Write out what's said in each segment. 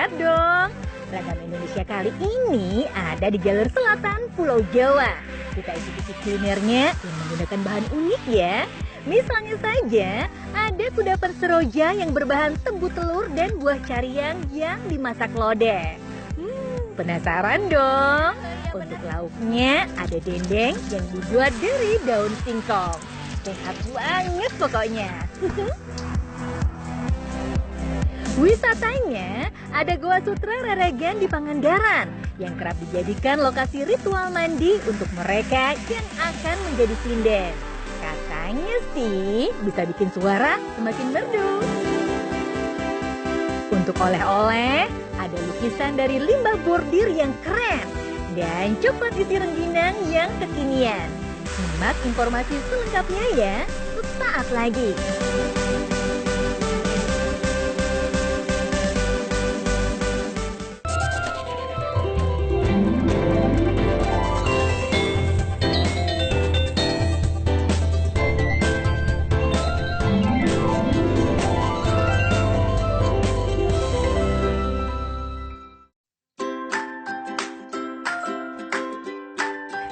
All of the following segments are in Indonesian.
Lihat dong, ragam Indonesia kali ini ada di jalur selatan Pulau Jawa. Kita ikuti kulinernya yang menggunakan bahan unik ya. Misalnya saja, ada kudapan seroja yang berbahan tebu telur dan buah cariang yang dimasak lodeh. Penasaran dong? Untuk lauknya ada dendeng yang dibuat dari daun singkong. Sehat banget pokoknya. Wisatanya ada Goa Sutra Reregan di Pangandaran yang kerap dijadikan lokasi ritual mandi untuk mereka yang akan menjadi sinden. Katanya sih bisa bikin suara semakin merdu. Untuk oleh-oleh ada lukisan dari limbah bordir yang keren dan coklat isi rengginang yang kekinian. Simak informasi selengkapnya ya sesaat lagi.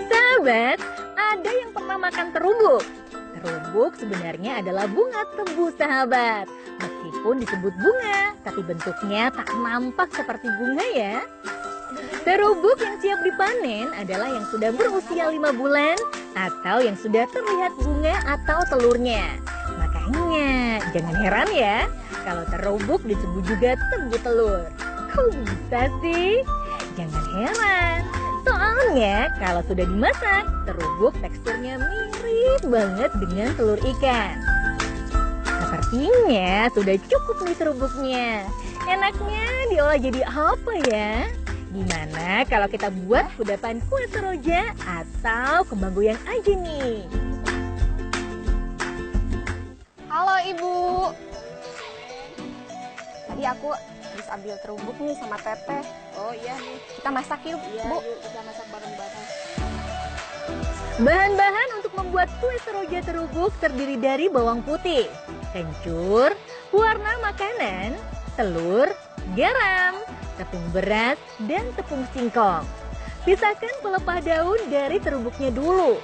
Sahabat, ada yang pernah makan terubuk? Terubuk sebenarnya adalah bunga tebu sahabat. Meskipun disebut bunga, tapi bentuknya tak nampak seperti bunga ya. Terubuk yang siap dipanen adalah yang sudah berusia 5 bulan atau yang sudah terlihat bunga atau telurnya. Makanya jangan heran ya kalau terubuk disebut juga tebu telur. Kok bisa sih? Jangan heran. Soalnya kalau sudah dimasak, terubuk teksturnya mirip banget dengan telur ikan. Sepertinya sudah cukup nih terubuknya. Enaknya diolah jadi apa ya? Gimana kalau kita buat kudapan kue seroja atau kembang goyang aja nih? Halo Ibu. Tadi aku habis ambil terubuk nih sama Teteh. Oh iya nih. Kita masak yuk, Iya, Bu. yuk kita masak bareng-bareng. Bahan-bahan untuk membuat kue seroja terubuk terdiri dari bawang putih, kencur, warna makanan, telur, garam, tepung beras, dan tepung singkong. Pisahkan pelepah daun dari terubuknya dulu.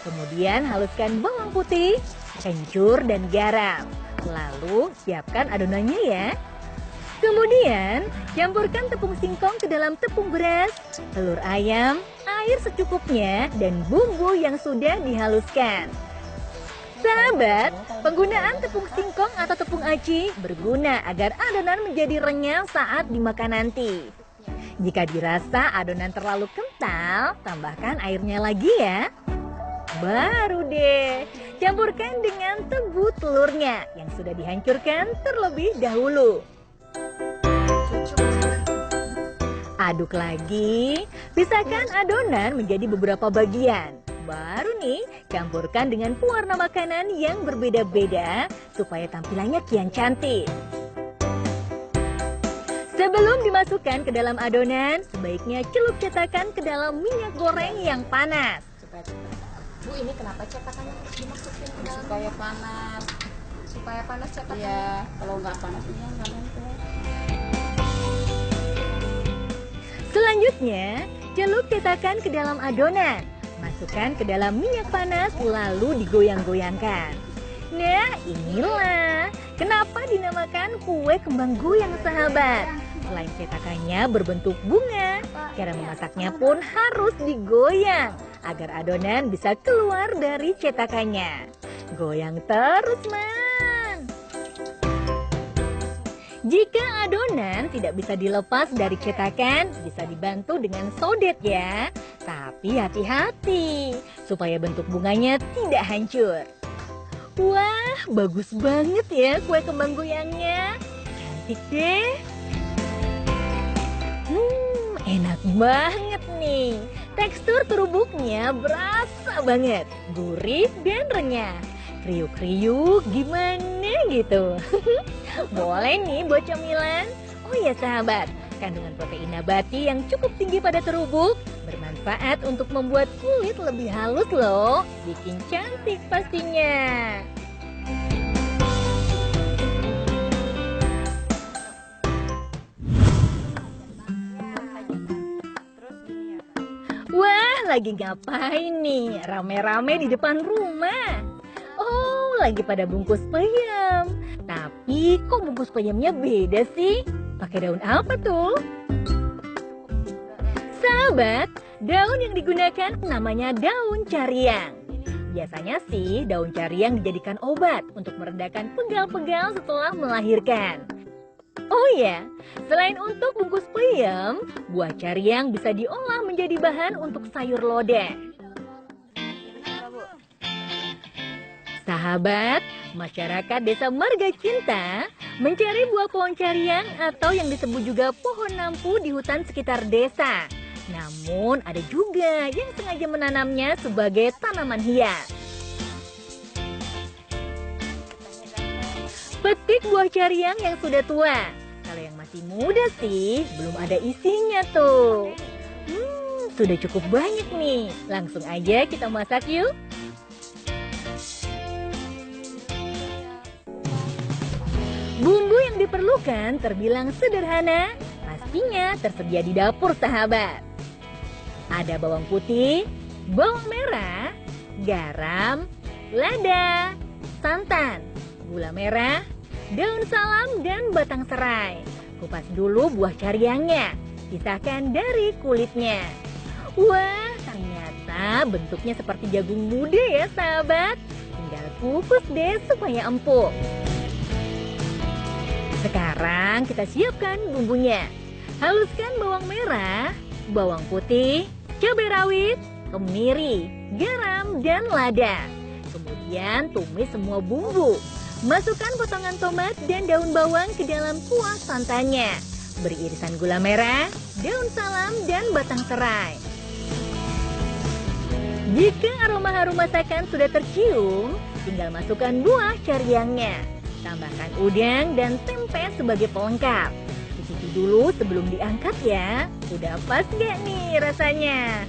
Kemudian haluskan bawang putih, kencur, dan garam. Lalu siapkan adonannya ya. Kemudian campurkan tepung singkong ke dalam tepung beras, telur ayam, air secukupnya, dan bumbu yang sudah dihaluskan. Sahabat, penggunaan tepung singkong atau tepung aci berguna agar adonan menjadi renyah saat dimakan nanti. Jika dirasa adonan terlalu kental, tambahkan airnya lagi ya. Baru deh, campurkan dengan tebu telurnya yang sudah dihancurkan terlebih dahulu. Aduk lagi, pisahkan adonan menjadi beberapa bagian. Baru nih, campurkan dengan pewarna makanan yang berbeda-beda supaya tampilannya kian cantik. Sebelum dimasukkan ke dalam adonan, sebaiknya celup cetakan ke dalam minyak goreng yang panas. Bu, ini kenapa cetakannya harus dimasukin ke dalam? Supaya panas. Supaya panas cetakannya. Iya, kalau nggak panas ini nggak nempel. Selanjutnya, celup cetakan ke dalam adonan. Masukkan ke dalam minyak panas lalu digoyang-goyangkan. Nah, inilah kenapa dinamakan kue kembang goyang sahabat. Selain cetakannya berbentuk bunga, cara memasaknya pun harus digoyang agar adonan bisa keluar dari cetakannya. Goyang terus, Man. Jika adonan tidak bisa dilepas dari cetakan, bisa dibantu dengan sodet ya. Tapi hati-hati, supaya bentuk bunganya tidak hancur. Wah, bagus banget ya kue kembang goyangnya. Cantik deh. Enak banget nih. Tekstur terubuknya berasa banget, gurih dan renyah. Kriuk-kriuk gimana gitu. Boleh nih buat camilan. Oh ya sahabat, kandungan protein nabati yang cukup tinggi pada terubuk bermanfaat untuk membuat kulit lebih halus loh. Bikin cantik pastinya. lagi ngapain nih? Rame-rame di depan rumah. Oh, lagi pada bungkus peyem. Tapi kok bungkus peyemnya beda sih? Pakai daun apa tuh? Sahabat, daun yang digunakan namanya daun cariang. Biasanya sih daun cariang dijadikan obat untuk meredakan pegal-pegal setelah melahirkan. Oh ya, selain untuk bungkus peyem, buah cariang bisa diolah menjadi bahan untuk sayur lodeh. Sahabat, masyarakat Desa Marga Cinta mencari buah pohon cariang atau yang disebut juga pohon nampu di hutan sekitar desa. Namun ada juga yang sengaja menanamnya sebagai tanaman hias. Petik buah cariang yang sudah tua. Kalau yang masih muda sih, belum ada isinya tuh. Sudah cukup banyak nih. Langsung aja kita masak yuk. Bumbu yang diperlukan terbilang sederhana. Pastinya tersedia di dapur, sahabat. Ada bawang putih, bawang merah, garam, lada, santan, gula merah, daun salam, dan batang serai. Kupas dulu buah cariangnya, pisahkan dari kulitnya. Wah, ternyata bentuknya seperti jagung muda ya sahabat. Tinggal kukus deh supaya empuk. Sekarang kita siapkan bumbunya. Haluskan bawang merah, bawang putih, cabai rawit, kemiri, garam, dan lada. Kemudian tumis semua bumbu. Masukkan potongan tomat dan daun bawang ke dalam kuah santannya. Beri irisan gula merah, daun salam, dan batang serai. Jika aroma harum masakan sudah tercium, tinggal masukkan buah cariangnya. Tambahkan udang dan tempe sebagai pelengkap. Cicipi dulu sebelum diangkat ya. Udah pas gak nih rasanya?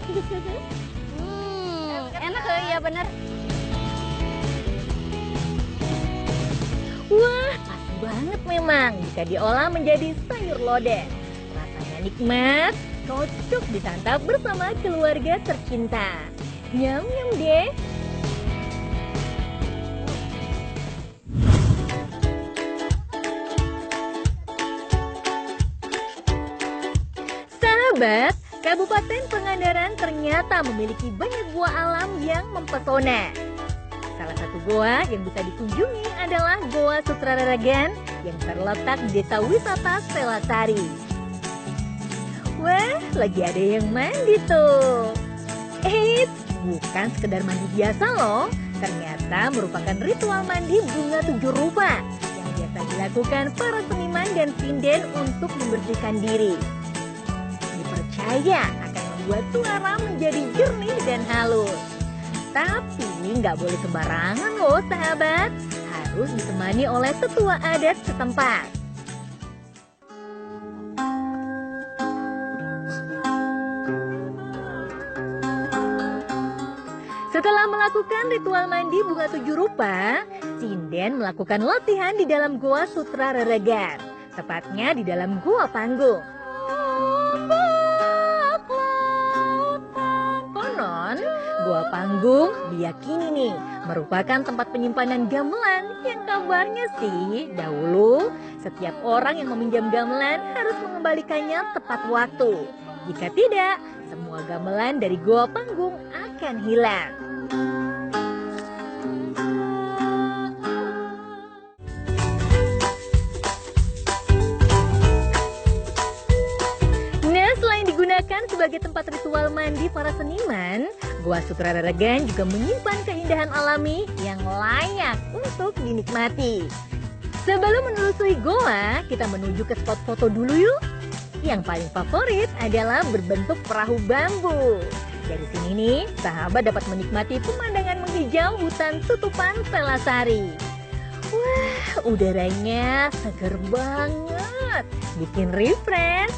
Enak ya bener. Wah, pas banget memang jika diolah menjadi sayur lodeh. Rasanya nikmat, cocok disantap bersama keluarga tercinta. Nyam-nyam deh. Sahabat, Kabupaten Pangandaran ternyata memiliki banyak gua alam yang mempesona. Salah satu goa yang bisa dikunjungi adalah Goa Sutraragan yang terletak di Desa Wisata Selasari. Wah, lagi ada yang mandi tuh. Eits, bukan sekedar mandi biasa loh. Ternyata merupakan ritual mandi bunga 7 rupa yang biasa dilakukan para seniman dan sinden untuk membersihkan diri. Dipercaya akan membuat suara menjadi jernih dan halus. Tapi nggak boleh sembarangan loh sahabat. Harus ditemani oleh tetua adat setempat. Setelah melakukan ritual mandi bunga 7 rupa, sinden melakukan latihan di dalam Goa Sutraragan. Tepatnya di dalam Goa Panggung. Konon, Goa Panggung diyakini nih merupakan tempat penyimpanan gamelan yang kabarnya sih dahulu setiap orang yang meminjam gamelan harus mengembalikannya tepat waktu. Jika tidak, semua gamelan dari Goa Panggung akan hilang. Nah, selain digunakan sebagai tempat ritual mandi para seniman, Goa Sutraragan juga menyimpan keindahan alami yang layak untuk dinikmati. Sebelum menelusuri goa, kita menuju ke spot foto dulu yuk. Yang paling favorit adalah berbentuk perahu bambu. Dari sini nih, sahabat dapat menikmati pemandangan menghijau hutan tutupan Selasari. Wah, udaranya seger banget, bikin refresh.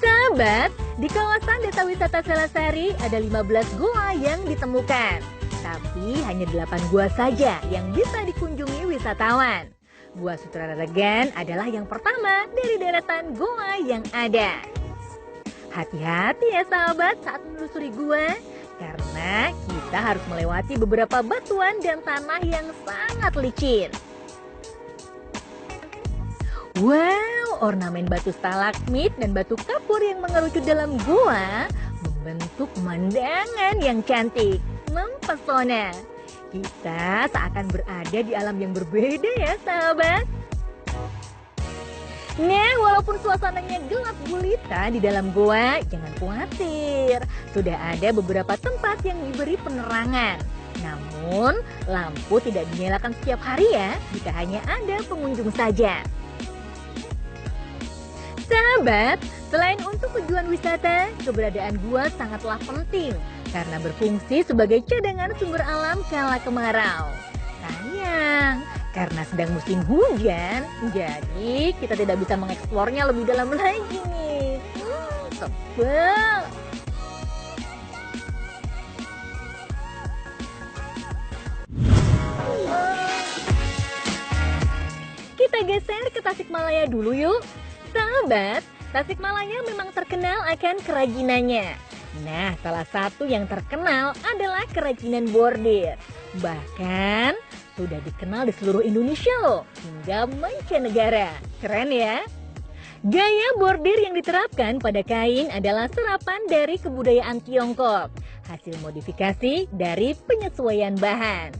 Sahabat, di kawasan Desa Wisata Selasari ada 15 goa yang ditemukan. Tapi hanya 8 gua saja yang bisa dikunjungi wisatawan. Goa Sutraragan adalah yang pertama dari deretan goa yang ada. Hati-hati ya sahabat saat menelusuri gua, karena kita harus melewati beberapa batuan dan tanah yang sangat licin. Wow, ornamen batu stalagmit dan batu kapur yang mengerucut dalam gua membentuk pemandangan yang cantik, mempesona. Kita seakan berada di alam yang berbeda ya sahabat. Nah, walaupun suasananya gelap gulita di dalam gua, jangan khawatir. Sudah ada beberapa tempat yang diberi penerangan. Namun, lampu tidak dinyalakan setiap hari ya, jika hanya ada pengunjung saja. Sahabat, selain untuk tujuan wisata, keberadaan gua sangatlah penting karena berfungsi sebagai cadangan sumber alam kala kemarau. Sayang, karena sedang musim hujan, jadi kita tidak bisa mengeksplornya lebih dalam lagi nih. Sebel. Kita geser ke Tasikmalaya dulu yuk. Sahabat, Tasikmalaya memang terkenal akan kerajinannya. Nah, salah satu yang terkenal adalah kerajinan bordir. Bahkan sudah dikenal di seluruh Indonesia loh, hingga mancanegara. Keren ya? Gaya bordir yang diterapkan pada kain adalah serapan dari kebudayaan Tiongkok, hasil modifikasi dari penyesuaian bahan.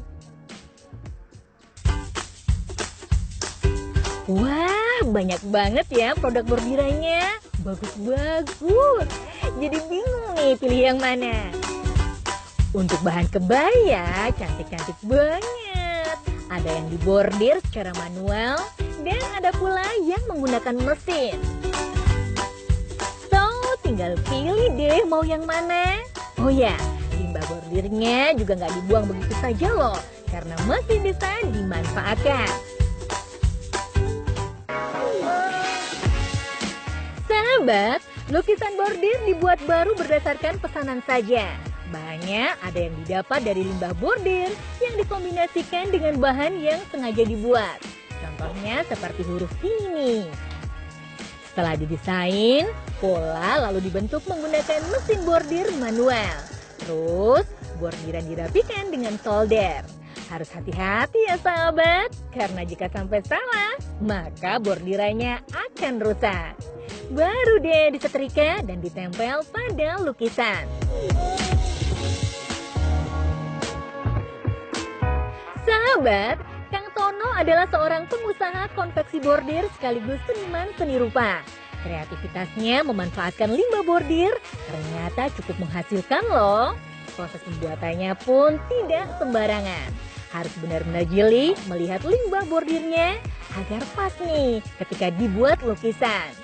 Wah, banyak banget ya produk bordirannya. Bagus-bagus. Jadi bingung nih pilih yang mana. Untuk bahan kebaya, cantik-cantik banget. Ada yang dibordir secara manual, dan ada pula yang menggunakan mesin. So, tinggal pilih deh mau yang mana. Oh ya, limbah bordirnya juga nggak dibuang begitu saja loh, karena masih bisa dimanfaatkan. Sahabat, lukisan bordir dibuat baru berdasarkan pesanan saja. Bahannya ada yang didapat dari limbah bordir yang dikombinasikan dengan bahan yang sengaja dibuat. Contohnya seperti huruf ini nih. Setelah didesain, pola lalu dibentuk menggunakan mesin bordir manual. Terus, bordiran dirapikan dengan solder. Harus hati-hati ya sahabat, karena jika sampai salah, maka bordirannya akan rusak. Baru deh disetrika dan ditempel pada lukisan. Sahabat, Kang Tono adalah seorang pengusaha konveksi bordir sekaligus seniman seni rupa. Kreativitasnya memanfaatkan limbah bordir ternyata cukup menghasilkan loh. Proses pembuatannya pun tidak sembarangan. Harus benar-benar jeli melihat limbah bordirnya agar pas nih ketika dibuat lukisan.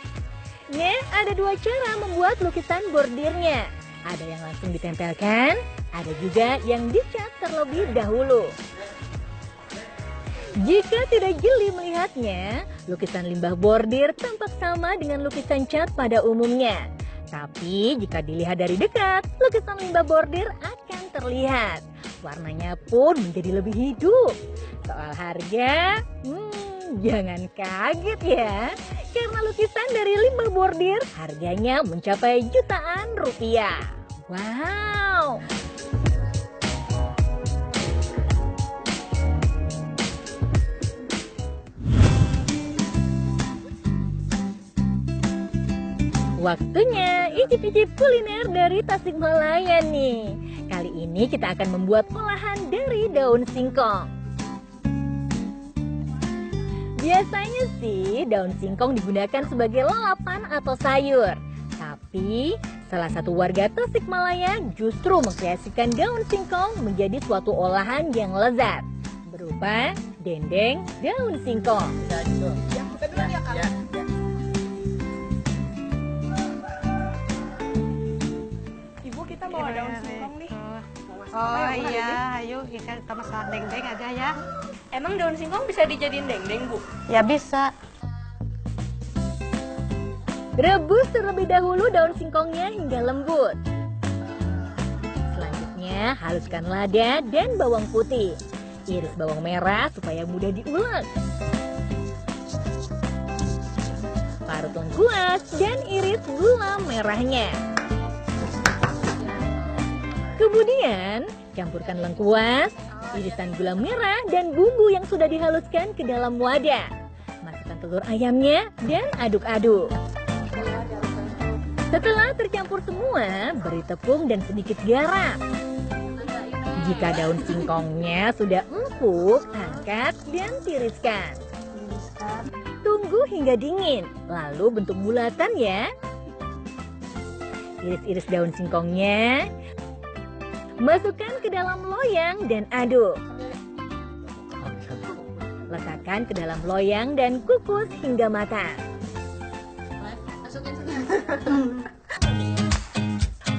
Nah, ada dua cara membuat lukisan bordirnya. Ada yang langsung ditempelkan, ada juga yang dicat terlebih dahulu. Jika tidak jeli melihatnya, lukisan limbah bordir tampak sama dengan lukisan cat pada umumnya. Tapi jika dilihat dari dekat, lukisan limbah bordir akan terlihat. Warnanya pun menjadi lebih hidup. Soal harga, jangan kaget ya. Karena lukisan dari limbah bordir harganya mencapai jutaan rupiah. Wow! Waktunya icip-icip kuliner dari Tasikmalaya nih. Kali ini kita akan membuat olahan dari daun singkong. Biasanya sih daun singkong digunakan sebagai lalapan atau sayur. Tapi salah satu warga Tasikmalaya justru mengkreasikan daun singkong menjadi suatu olahan yang lezat. Berupa dendeng daun singkong. Kita bawa daun singkong nih. Oh iya, ayo kita masak dendeng aja ya. Emang daun singkong bisa dijadiin dendeng, Bu? Ya bisa. Rebus terlebih dahulu daun singkongnya hingga lembut. Selanjutnya haluskan lada dan bawang putih. Iris bawang merah supaya mudah diulek. parut lengkuas, dan iris gula merahnya. Kemudian, campurkan lengkuas, irisan gula merah, dan bumbu yang sudah dihaluskan ke dalam wadah. Masukkan telur ayamnya dan aduk-aduk. Setelah tercampur semua, beri tepung dan sedikit garam. Jika daun singkongnya sudah empuk, angkat dan tiriskan. Tunggu hingga dingin, lalu bentuk bulatan ya. Iris-iris daun singkongnya, masukkan ke dalam loyang dan aduk. Letakkan ke dalam loyang dan kukus hingga matang.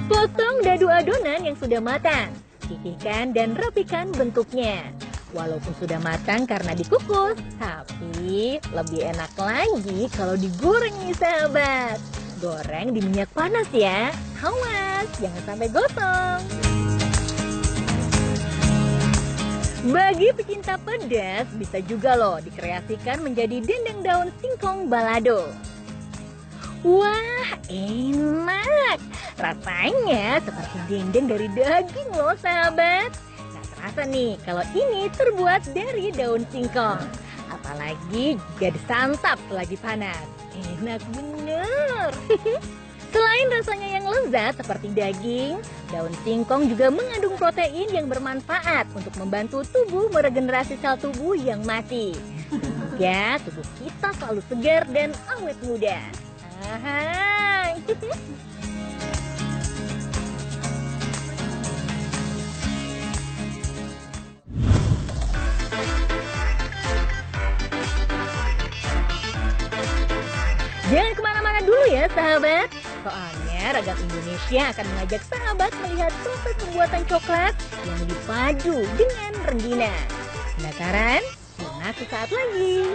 Potong dadu adonan yang sudah matang. Pipihkan dan rapikan bentuknya. Walaupun sudah matang karena dikukus, tapi lebih enak lagi kalau digoreng nih sahabat. Goreng di minyak panas ya. Awas, jangan sampai gosong. Bagi pecinta pedas, bisa juga loh dikreasikan menjadi dendeng daun singkong balado. Wah, enak! Rasanya seperti dendeng dari daging loh sahabat. Nah, terasa nih kalau ini terbuat dari daun singkong. Apalagi jika disantap lagi panas. Enak bener! Selain rasanya yang lezat seperti daging, daun singkong juga mengandung protein yang bermanfaat untuk membantu tubuh meregenerasi sel tubuh yang mati. Sehingga tubuh kita selalu segar dan awet muda. Hai. Jangan kemana-mana dulu ya sahabat. Soalnya Ragam Indonesia akan mengajak sahabat melihat proses pembuatan coklat yang dipadu dengan rengginang. Penasaran? Simak sesaat lagi.